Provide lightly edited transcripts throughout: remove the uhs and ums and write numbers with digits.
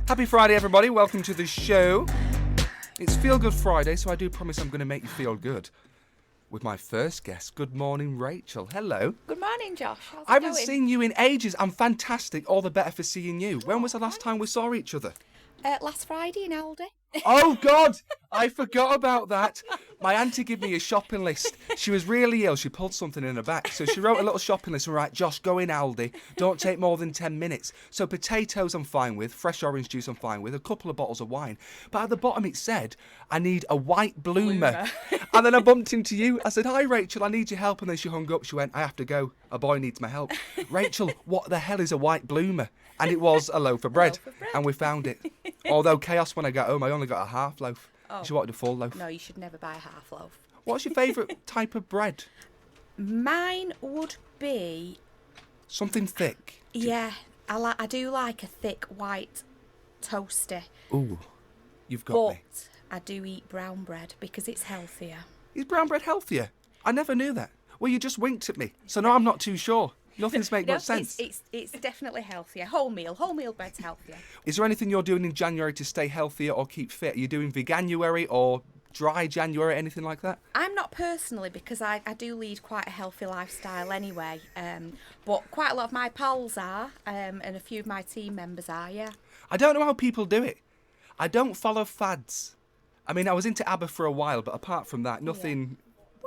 Happy Friday, everybody. Welcome to the show. It's Feel Good Friday, so I do promise I'm going to make you feel good with my first guest. Good morning, Rachel. Hello. Good morning, Josh. How's it I haven't going? seen you in ages. I'm fantastic. All the better for seeing you. When was the last time we saw each other? Last Friday in Aldi. Oh, God! I forgot about that. My auntie gave me a shopping list. She was really ill. She pulled something in her back. So she wrote a little shopping list. Right, Josh, go in Aldi. Don't take more than 10 minutes. So potatoes I'm fine with. Fresh orange juice I'm fine with. A couple of bottles of wine. But at the bottom it said, I need a white bloomer. And then I bumped into you. I said, hi, Rachel, I need your help. And then she hung up. She went, I have to go. A boy needs my help. Rachel, what the hell is a white bloomer? And it was a loaf of bread. And we found it. Although chaos when I got home, I only got a half loaf. She wanted a full loaf. No, you should never buy a half loaf. What's your favourite type of bread? Mine would be... Something thick. Yeah, I do like a thick white toasty. Ooh, you've got But me. I do eat brown bread because it's healthier. Is brown bread healthier? I never knew that. Well, you just winked at me. So now I'm not too sure. Nothing's make No, much sense. It's definitely healthier. Wholemeal bread's healthier. Is there anything you're doing in January to stay healthier or keep fit? Are you doing veganuary or dry January, anything like that? I'm not personally because I do lead quite a healthy lifestyle anyway. But quite a lot of my pals are, and a few of my team members are, yeah. I don't know how people do it. I don't follow fads. I mean, I was into ABBA for a while, but apart from that, nothing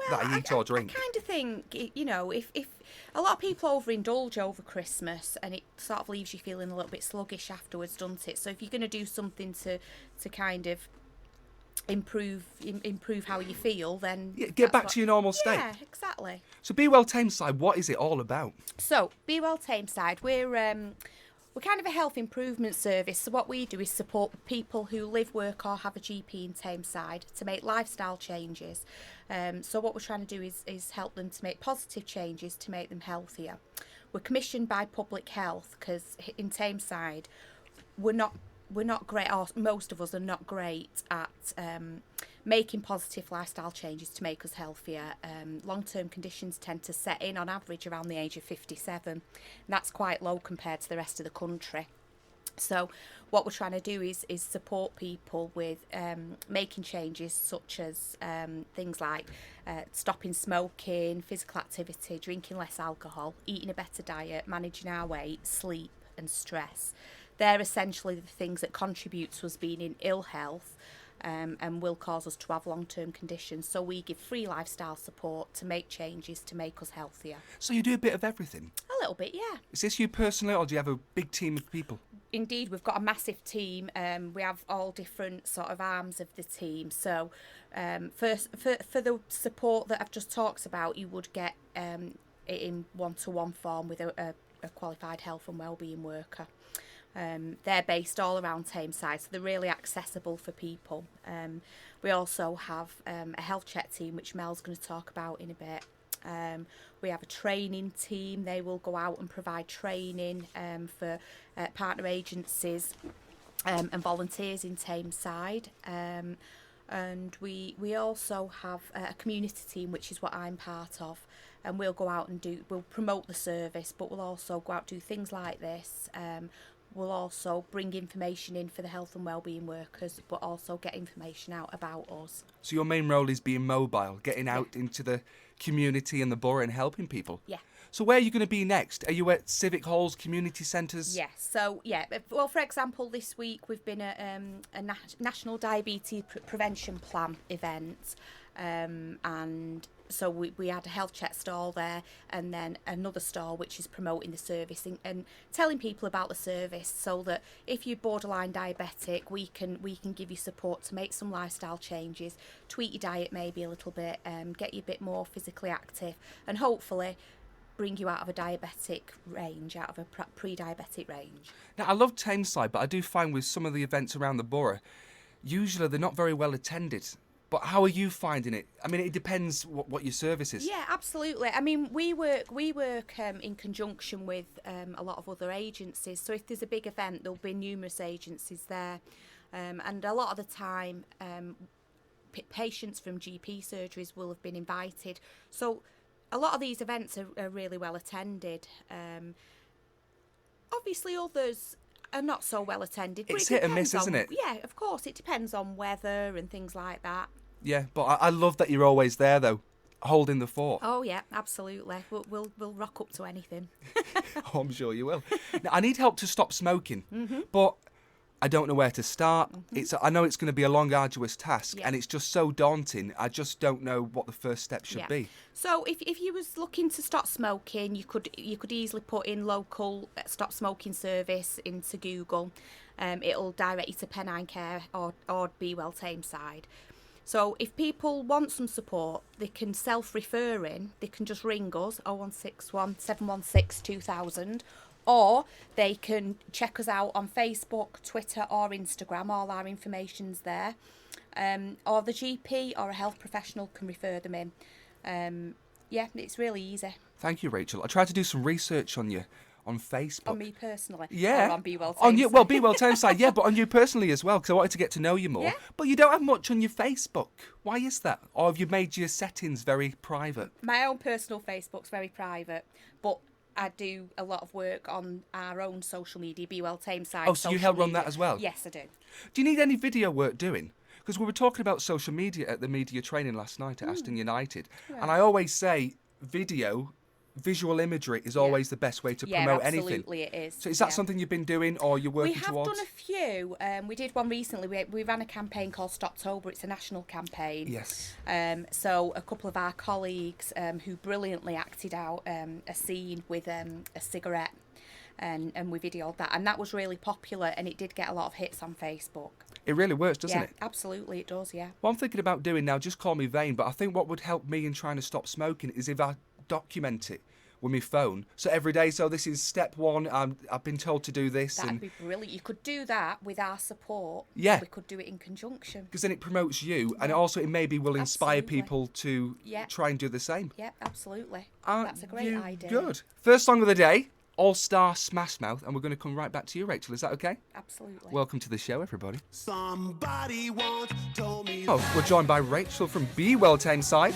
that I eat or drink. I kind of think, if a lot of people overindulge over Christmas and it sort of leaves you feeling a little bit sluggish afterwards, doesn't it? So if you're going to do something to kind of improve how you feel, then Get back to your normal state. Yeah, exactly. So Be Well Tameside, what is it all about? So Be Well Tameside, we're kind of a health improvement service. So what we do is support people who live, work or have a GP in Tameside to make lifestyle changes. So what we're trying to do is help them to make positive changes to make them healthier. We're commissioned by Public Health because in Tameside we're not great, or most of us are not great at making positive lifestyle changes to make us healthier. Long-term conditions tend to set in on average around the age of 57. And that's quite low compared to the rest of the country. So what we're trying to do is support people with making changes such as things like stopping smoking, physical activity, drinking less alcohol, eating a better diet, managing our weight, sleep and stress. They're essentially the things that contribute to us being in ill health and will cause us to have long-term conditions. So we give free lifestyle support to make changes to make us healthier. So you do a bit of everything? A little bit, yeah. Is this you personally, or do you have a big team of people? Indeed, we've got a massive team. We have all different sort of arms of the team. So for the support that I've just talked about, you would get it in one-to-one form with a qualified health and wellbeing worker. They're based all around Tameside, so they're really accessible for people. We also have a health check team, which Mel's going to talk about in a bit. We have a training team. They will go out and provide training for partner agencies and volunteers in Tameside. And we also have a community team, which is what I'm part of. And we'll go out and we'll promote the service, but we'll also go out and do things like this. We'll also bring information in for the health and wellbeing workers, but also get information out about us. So your main role is being mobile, getting out into the community and the borough and helping people? Yeah. So where are you going to be next? Are you at civic halls, community centres? Yes. So, well, for example, this week we've been at a National Diabetes Prevention Plan event, and so we had a health check stall there, and then another stall which is promoting the service and telling people about the service, so that if you're borderline diabetic, we can give you support to make some lifestyle changes, tweak your diet maybe a little bit, get you a bit more physically active, and hopefully bring you out of a diabetic range, out of a pre-diabetic range. Now, I love Tameside, but I do find with some of the events around the borough, usually they're not very well attended. But how are you finding it? I mean, it depends what your service is. Yeah, absolutely. I mean, we work in conjunction with a lot of other agencies. So if there's a big event, there'll be numerous agencies there. And a lot of the time, patients from GP surgeries will have been invited. So a lot of these events are really well attended. Obviously, others are not so well attended. It's But it hit and miss, depends isn't on- it? Yeah, of course. It depends on weather and things like that. Yeah, but I love that you're always there, though, holding the fort. Oh yeah, absolutely. We'll rock up to anything. Oh, I'm sure you will. Now, I need help to stop smoking, but I don't know where to start. I know it's going to be a long, arduous task, Yeah. and it's just so daunting. I just don't know what the first step should be. So if you was looking to stop smoking, you could easily put in local stop smoking service into Google. It'll direct you to Pennine Care or Be Well Tameside. So if people want some support, they can self-refer in. They can just ring us 0161 716 2000, or they can check us out on Facebook, Twitter, or Instagram. All our information's there. Or the GP or a health professional can refer them in. Yeah, it's really easy. Thank you, Rachel. I tried to do some research on you on Facebook. On me personally. Yeah. Or on Be Well On you, well, Tameside. Be Well Tameside, yeah, but on you personally as well, because I wanted to get to know you more. Yeah. But you don't have much on your Facebook. Why is that? Or have you made your settings very private? My own personal Facebook's very private, but I do a lot of work on our own social media, Be Well Tameside. Oh, so you social help run media. that as well? Yes, I do. Do you need any video work doing? Because we were talking about social media at the media training last night at Aston United, and I always say visual imagery is always the best way to Yeah, promote absolutely anything. it is. So is that yeah. something you've been doing or you're working We have towards? done a few. We did one recently. We ran a campaign called Stoptober. It's a national campaign. Yes. So a couple of our colleagues who brilliantly acted out a scene with a cigarette, and we videoed that, and that was really popular, and it did get a lot of hits on Facebook. It really works, doesn't Yeah, it? absolutely, it does. Yeah. What I'm thinking about doing now, just call me vain, but I think what would help me in trying to stop smoking is if I document it with my phone. So every day, so this is step one, I've been told to do this. That'd And be brilliant. You could do that with our support. Yeah. We could do it in conjunction. because then it promotes you, and also it maybe will inspire Absolutely. people to Yeah. try and do the same. Yeah, absolutely. Aren't That's a great you idea. Good. First song of the day, All Star Smash Mouth, and we're going to come right back to you, Rachel. Is that okay? Absolutely. Welcome to the show, everybody. Somebody once told me Oh, we're joined by Rachel from Be Well Tameside.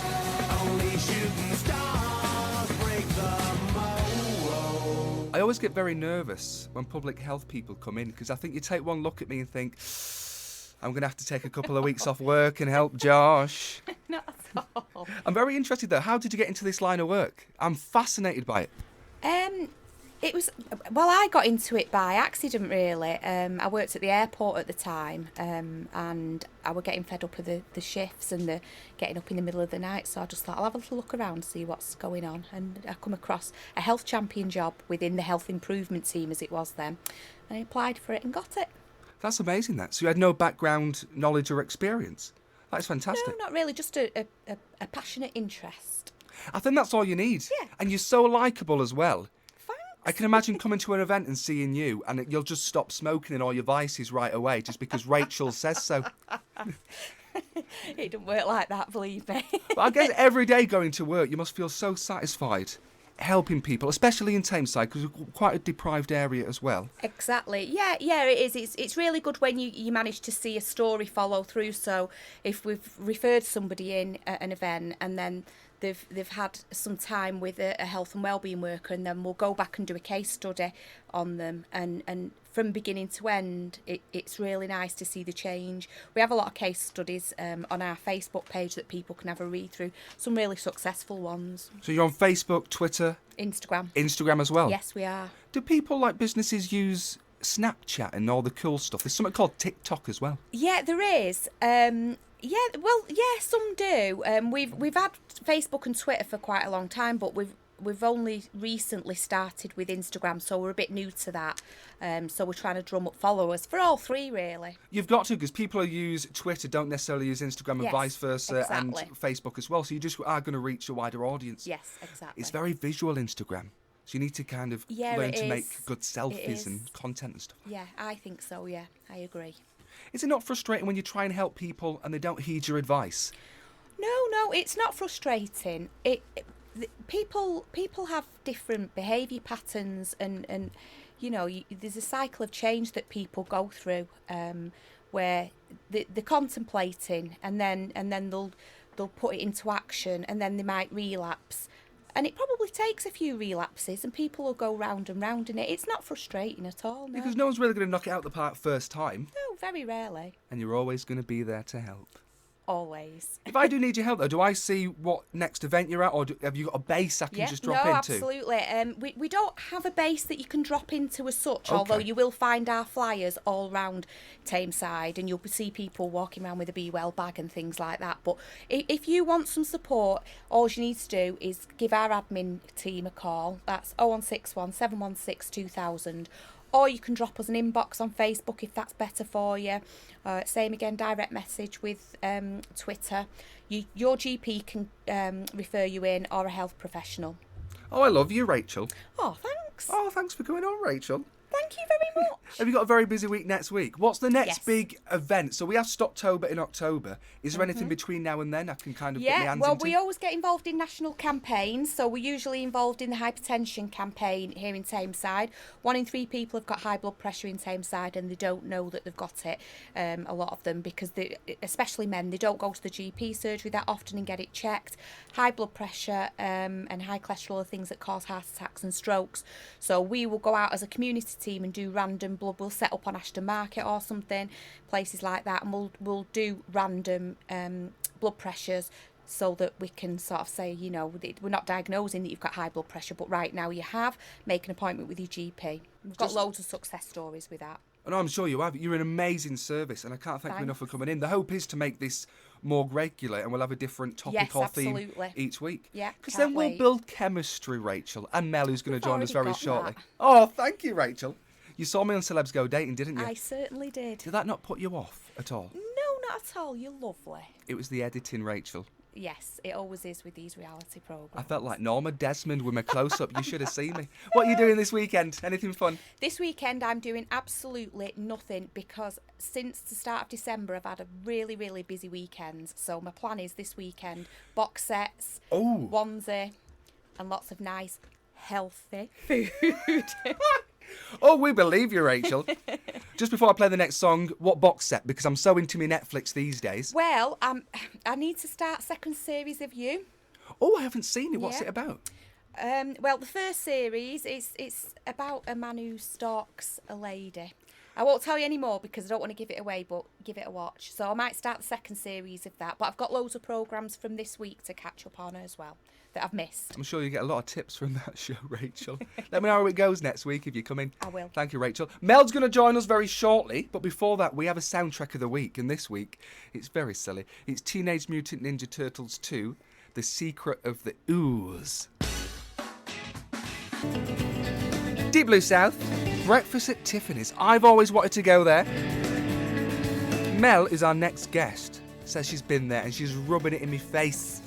only shooting stars break the mold. I always get very nervous when public health people come in because I think you take one look at me and think, I'm going to have to take a couple of weeks off work and help Josh. Not at all. I'm very interested though. How did you get into this line of work? I'm fascinated by it. It was, well, I got into it by accident, really. I worked at the airport at the time, and I was getting fed up with the shifts and the getting up in the middle of the night, so I just thought I'll have a little look around, see what's going on. And I come across a health champion job within the health improvement team, as it was then, and I applied for it and got it. That's amazing that. So you had no background knowledge or experience. That's fantastic. No, not really, just a passionate interest. I think that's all you need. Yeah. And you're so likeable as well. Thanks. I can imagine coming to an event and seeing you and you'll just stop smoking and all your vices right away just because Rachel says so. It don't work like that, believe me. But I guess every day going to work, you must feel so satisfied helping people, especially in Tameside, because we're quite a deprived area as well. Exactly. Yeah, it is. It's really good when you manage to see a story follow through. So if we've referred somebody in at an event and then they've had some time with a health and wellbeing worker, and then we'll go back and do a case study on them, and from beginning to end, it's really nice to see the change. We have a lot of case studies on our Facebook page that people can have a read through, some really successful ones. So you're on Facebook, Twitter, Instagram. Instagram as well? Yes, we are. Do people like businesses use Snapchat and all the cool stuff? There's something called TikTok as well. Yeah, there is. Some do. We've had Facebook and Twitter for quite a long time, but we've only recently started with Instagram, so we're a bit new to that. So we're trying to drum up followers for all three, really. You've got to, because people who use Twitter don't necessarily use Instagram and Yes, vice versa, exactly. and Facebook as well. So you just are going to reach a wider audience. Yes, exactly. It's very visual, Instagram. So you need to kind of Yeah, learn it to is. make good It selfies is. and content and stuff. Yeah, I think so. Yeah, I agree. Is it not frustrating when you try and help people and they don't heed your advice? No, it's not frustrating. People have different behaviour patterns, and there's a cycle of change that people go through, where they're contemplating, and then they'll put it into action, and then they might relapse, And it probably takes a few relapses and people will go round and round in it. It's not frustrating at all, no. Because no one's really going to knock it out the park first time, No, very rarely. and you're always going to be there to help. Always. If I do need your help, though, do I see what next event you're at, or have you got a base I can just drop no, into? absolutely. We don't have a base that you can drop into as such, Okay. although you will find our flyers all round Tameside and you'll see people walking around with a Be Well bag and things like that. But if you want some support, all you need to do is give our admin team a call. That's 0161 716 2000. Or you can drop us an inbox on Facebook if that's better for you. Same again, direct message with Twitter. Your GP can refer you in, or a health professional. Oh, I love you, Rachel. Oh, thanks. Oh, thanks for coming on, Rachel. Thank you very much. Have you got a very busy week next week? What's the next Yes. big event? So we have Stoptober in October. Is there anything between now and then I can kind of get my Yeah, hands well, into? we always get involved in national campaigns. So we're usually involved in the hypertension campaign here in Tameside. 1 in 3 people have got high blood pressure in Tameside and they don't know that they've got it, a lot of them, because they, especially men, they don't go to the GP surgery that often and get it checked. High blood pressure and high cholesterol are things that cause heart attacks and strokes. So we will go out as a community team and do random blood. We'll set up on Ashton Market or something, places like that, and we'll do random blood pressures so that we can sort of say, you know, we're not diagnosing that you've got high blood pressure, but right now you have. Make an appointment with your GP. We've got loads of success stories with that. And I'm sure you have. You're an amazing service, and I can't thank you enough for coming in. The hope is to make this more regular, and we'll have a different topic Yes, or theme absolutely. each week. Yeah, Because can't then we'll wait. build chemistry, Rachel, and Mel, who's going to We've join us already very got shortly. that. Oh, thank you, Rachel. You saw me on Celebs Go Dating, didn't you? I certainly did. Did that not put you off at all? No, not at all. You're lovely. It was the editing, Rachel. Yes, it always is with these reality programmes. I felt like Norma Desmond with my close-up. You should have seen me. What are you doing this weekend? Anything fun? This weekend I'm doing absolutely nothing because since the start of December I've had a really, really busy weekend. So my plan is this weekend, box sets, Oh. onesie, and lots of nice, healthy food. Oh, we believe you, Rachel. Just before I play the next song, what box set? Because I'm so into my Netflix these days. Well, I need to start second series of You. Oh, I haven't seen it. What's Yeah. it about? Well, the first series it's about a man who stalks a lady. I won't tell you any more because I don't want to give it away, but give it a watch. So I might start the second series of that. But I've got loads of programmes from this week to catch up on as well that I've missed. I'm sure you get a lot of tips from that show, Rachel. Let me know how it goes next week if you come in. I will. Thank you, Rachel. Mel's going to join us very shortly, but before that, we have a soundtrack of the week, and this week, it's very silly. It's Teenage Mutant Ninja Turtles 2, The Secret of the Ooze. Deep Blue South, breakfast at Tiffany's. I've always wanted to go there. Mel is our next guest. Says she's been there and she's rubbing it in my face.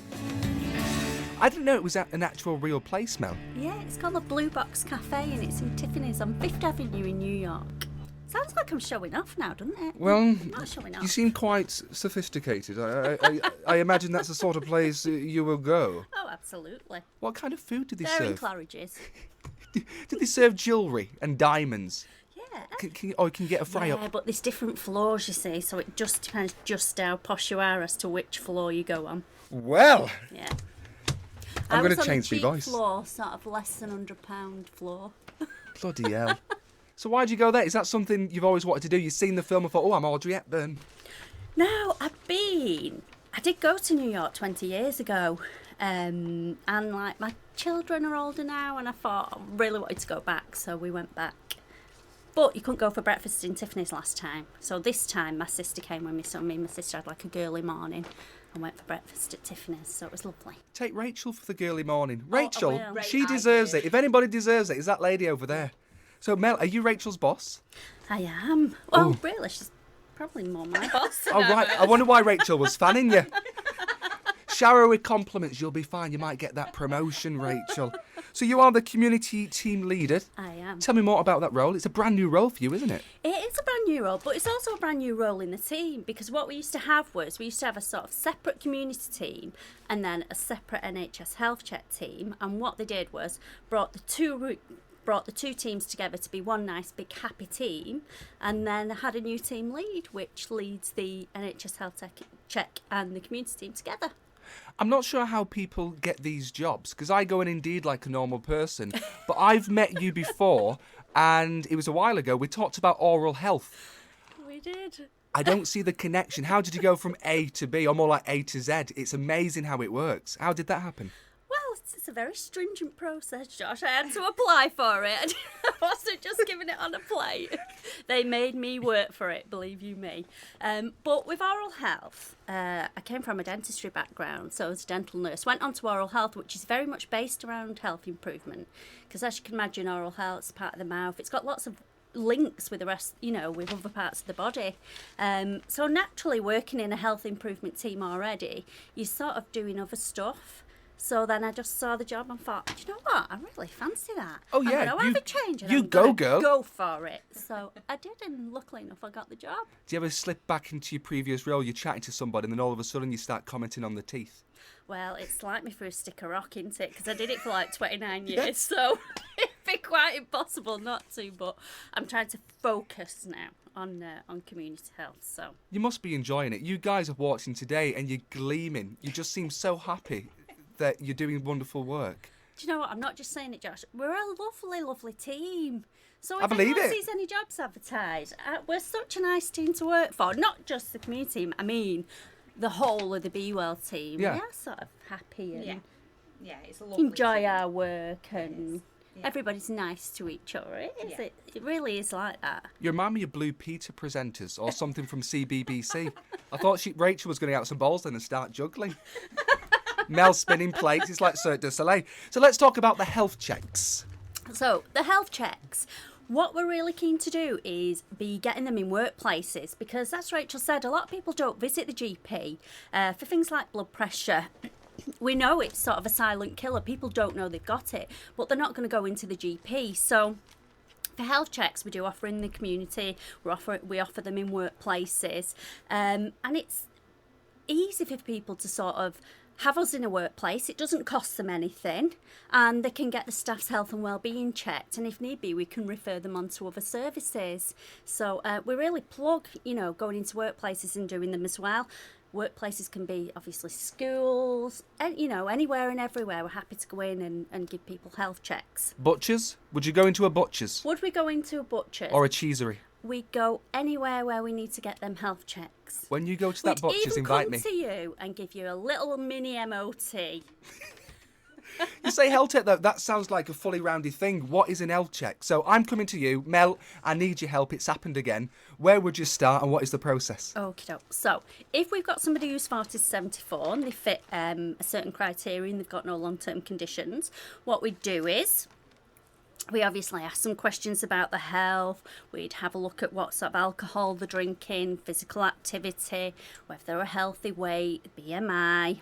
I didn't know it was an actual real place, Mel. Yeah, it's called the Blue Box Cafe and it's in Tiffany's on 5th Avenue in New York. Sounds like I'm showing off now, doesn't it? Well, I'm not showing off. you seem quite sophisticated. I imagine that's the sort of place you will go. Oh, absolutely. What kind of food do they They're in serve? Claridge's. Do they serve jewellery and diamonds? Yeah. Can you get a fry Yeah, up? but there's different floors, you see, so it just depends just how posh you are as to which floor you go on. Well, Yeah. I'm I gonna was on change a my cheap voice. floor, sort of less than £100 floor. bloody hell. So why'd you go there? Is that something you've always wanted to do? You've seen the film and thought, oh, I'm Audrey Hepburn. No, I did go to New York 20 years ago, and like my children are older now, and I thought I really wanted to go back, so we went back. But you couldn't go for breakfast in Tiffany's last time, so this time my sister came with me, so me and my sister had like a girly morning and went for breakfast at Tiffany's, so it was lovely. Take Rachel for the girly morning. I Rachel, will. she Great deserves idea. it. If anybody deserves it, is that lady over there. So, Mel, are you Rachel's boss? I am. Well, Ooh. really, she's probably more my boss. Oh, right. I wonder why Rachel was fanning you. Shower her with compliments. You'll be fine. You might get that promotion, Rachel. So you are the community team leader. I am. Tell me more about that role. It's a brand new role for you, isn't it? It is a brand new role, but it's also a brand new role in the team because what we used to have was we used to have a sort of separate community team and then a separate NHS Health Check team. And what they did was brought the two teams together to be one nice big happy team, and then had a new team lead which leads the NHS Health Check and the community team together. I'm not sure how people get these jobs because I go in Indeed like a normal person, but I've met you before and it was a while ago. We talked about oral health. We did. I don't see the connection. How did you go from A to B or more like A to Z? It's amazing how it works. How did that happen? Well, it's a very stringent process, Josh. I had to apply for it. I wasn't just giving it on a plate. They made me work for it, believe you me. But with oral health, I came from a dentistry background, so I was a dental nurse. Went on to oral health, which is very much based around health improvement. Because as you can imagine, oral health is part of the mouth. It's got lots of links with the rest, with other parts of the body. So naturally, working in a health improvement team already, you're sort of doing other stuff. So then I just saw the job and thought, do you know what? I really fancy that. Oh, yeah, I'm going to have a change. And you I'm go, gonna girl. Go for it. So I did, and luckily enough, I got the job. Do you ever slip back into your previous role? You're chatting to somebody and then all of a sudden you start commenting on the teeth. Well, it's like me through a stick of rock, isn't it? Because I did it for like 29 years, so it'd be quite impossible not to. But I'm trying to focus now on community health. So You must be enjoying it. You guys have walked in today and you're gleaming. You just seem so happy that you're doing wonderful work. do you know what? I'm not just saying it, Josh. We're a lovely, lovely team. So I if believe anyone it. sees any jobs advertised, we're such a nice team to work for. Not just the community team. I mean, the whole of the Be Well team. Yeah. We are sort of happy and Yeah, it's a lovely enjoy team. our work, and Yeah. everybody's nice to each other. Yeah. It really is like that. You remind me of Blue Peter presenters or something from CBBC. I thought Rachel was going to get out some balls then and start juggling. Mel spinning plates. It's like Cirque du Soleil. So let's talk about the health checks. So the health checks. What we're really keen to do is be getting them in workplaces because, as Rachel said, a lot of people don't visit the GP for things like blood pressure. We know it's sort of a silent killer. People don't know they've got it, but they're not going to go into the GP. So for health checks, we do offer in the community. We offer them in workplaces, and it's easy for people to sort of have us in a workplace. It doesn't cost them anything, and they can get the staff's health and well-being checked, and if need be we can refer them on to other services. So we really plug going into workplaces and doing them as well. Workplaces can be obviously schools and anywhere and everywhere. We're happy to go in and give people health checks. Butchers? Would you go into a butcher's? Would we go into a butcher's? Or a cheesery? We go anywhere where we need to get them health checks. When you go to that We'd butcher's, even invite come me. to you and give you a little mini MOT. You say health check though, that sounds like a fully rounded thing. What is an health check? So I'm coming to you, Mel, I need your help, it's happened again. Where would you start and what is the process? Okie doke. So, if we've got somebody who's 40 to 74 and they fit a certain criteria and they've got no long-term conditions, what we do is we obviously ask some questions about the health. We'd have a look at what sort of alcohol they're drinking, physical activity, whether they're a healthy weight, BMI.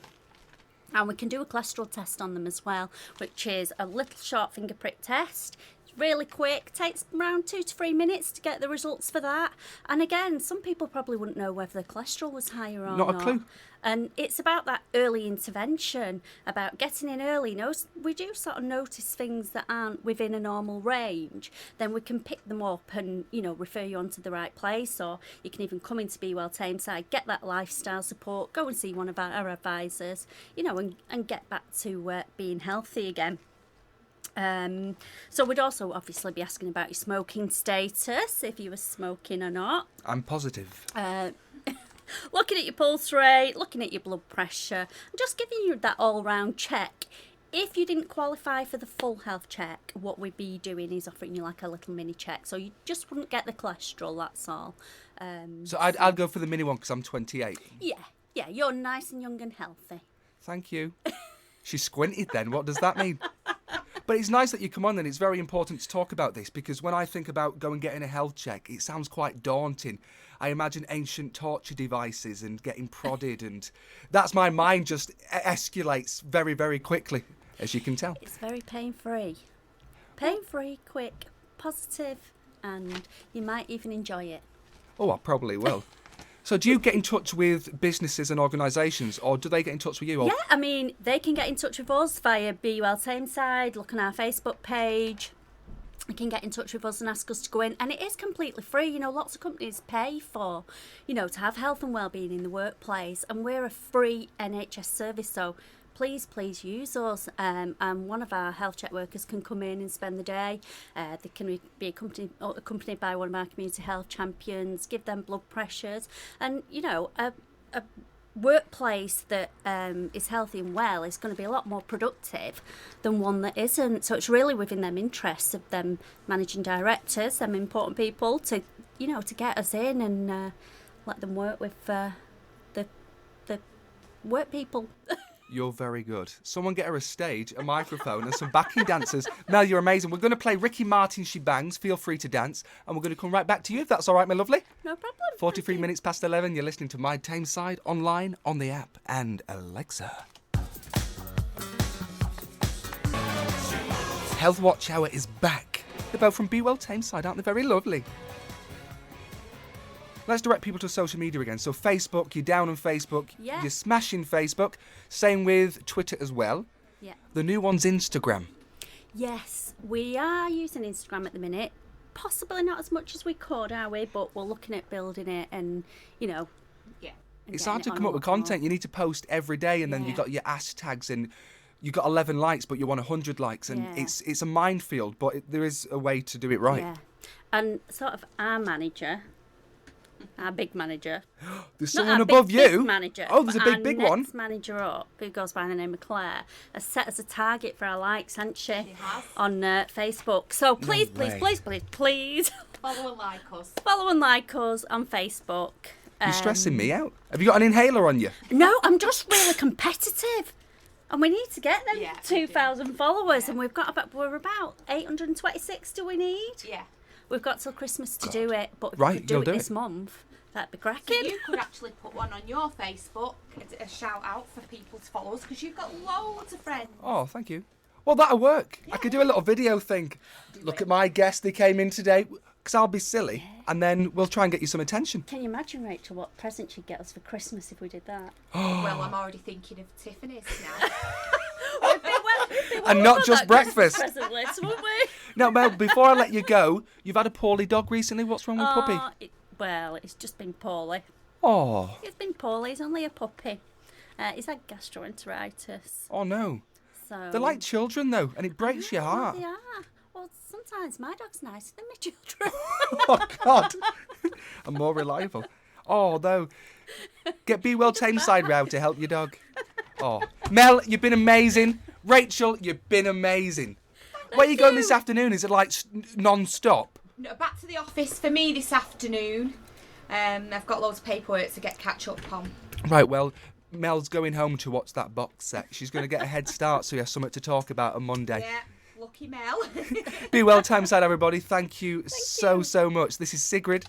And we can do a cholesterol test on them as well, which is a little short finger prick test. It's really quick, takes around 2 to 3 minutes to get the results for that. And again, some people probably wouldn't know whether their cholesterol was higher or not. Not a clue. And it's about that early intervention, about getting in early. We do sort of notice things that aren't within a normal range. Then we can pick them up and, refer you on to the right place. Or you can even come into Be Well Tameside, get that lifestyle support, go and see one of our advisors, and get back to being healthy again. So we'd also obviously be asking about your smoking status, if you were smoking or not. I'm positive. Looking at your pulse rate, looking at your blood pressure, and just giving you that all-round check. If you didn't qualify for the full health check, what we'd be doing is offering you like a little mini check. So you just wouldn't get the cholesterol, that's all. So I'd go for the mini one because I'm 28. Yeah, you're nice and young and healthy. Thank you. She squinted then. What does that mean? But it's nice that you come on and it's very important to talk about this because when I think about going and getting a health check, it sounds quite daunting. I imagine ancient torture devices and getting prodded and that's my mind just escalates very, very quickly, as you can tell. It's very pain-free. Pain-free, quick, positive, and you might even enjoy it. Oh, I probably will. So do you get in touch with businesses and organisations or do they get in touch with you? Or... Yeah, I mean, they can get in touch with us via Be Well Tameside, look on our Facebook page. you can get in touch with us and ask us to go in, and it is completely free. You know, lots of companies pay for, you know, to have health and wellbeing in the workplace, and we're a free NHS service, so please use us. And one of our health check workers can come in and spend the day. They can be accompanied by one of our community health champions, give them blood pressures, and you know, a workplace that is healthy and well is going to be a lot more productive than one that isn't. So it's really within them interests of them managing directors, them important people, to, you know, to get us in and let them work with the work people. You're very good. Someone get her a stage, a microphone, and some backing dancers. Mel, you're amazing. We're going to play Ricky Martin She Bangs. Feel free to dance. And we're going to come right back to you, if that's all right, my lovely. No problem. 43 minutes past 11. You're listening to My Tameside online, on the app, and Alexa. Health Watch Hour is back. They're both from Be Well Tameside, aren't they? Very lovely. Let's direct people to social media again. So Facebook, you're down on Facebook. Yeah. You're smashing Facebook. Same with Twitter as well. Yeah. The new one's Instagram. Yes, we are using Instagram at the minute. Possibly not as much as we could, are we? But we're looking at building it, and you know. Yeah. and It's getting hard it to on come up a with lot more. content. You need to post every day, and then Yeah. you've got your hashtags, and you've got 11 likes, but you want 100 likes. And Yeah. it's a minefield, but there is a way to do it right. Yeah, and sort of our manager, our big manager. There's Not someone our above big you. manager. Oh, there's a but big our one. next manager up, who goes by the name of Claire, has set us a target for our likes, hasn't she? has. On Facebook. So please, way. please Follow and like us. follow and like us on Facebook. You're stressing me out. Have you got an inhaler on you? No, I'm just really competitive. And we need to get them Yeah, we 2,000 followers, Yeah. and we're about 826. Do we need? Yeah. We've got till Christmas to do it, but if Right, we could do you'll it do this it. month, that'd be So cracking. you could actually put one on your Facebook, a shout out for people to follow us, because you've got loads of friends. Oh, thank you. Well, that'll work. I could do a little video thing. Look at my guests. They came in today. Because I'll be silly. And then we'll try and get you some attention. Can you imagine, Rachel, what present you'd get us for Christmas if we did that? Well, I'm already thinking of Tiffany's now. And not just breakfast. Present list, wouldn't we? Now, Mel, before I let you go, you've had a poorly dog recently. What's wrong with Puppy? Well, it's just been poorly. Oh, It's been poorly. He's only a puppy. He's had gastroenteritis. oh no. So They're like children, though, and it breaks your heart. They are. Well, sometimes my dog's nicer than my children. Oh, God. I'm more reliable. Oh, no. Get Be Well Tameside round to help your dog. Oh. Mel, you've been amazing. Rachel, you've been amazing. Where are you going this afternoon? Is it like non-stop? No, back to the office for me this afternoon. I've got loads of paperwork to catch up on. Right, well, Mel's going home to watch that box set. She's going to get a head start so he has something to talk about on Monday. Yeah, lucky Mel. Be Well Tameside, everybody. Thank you so much. This is Sigrid.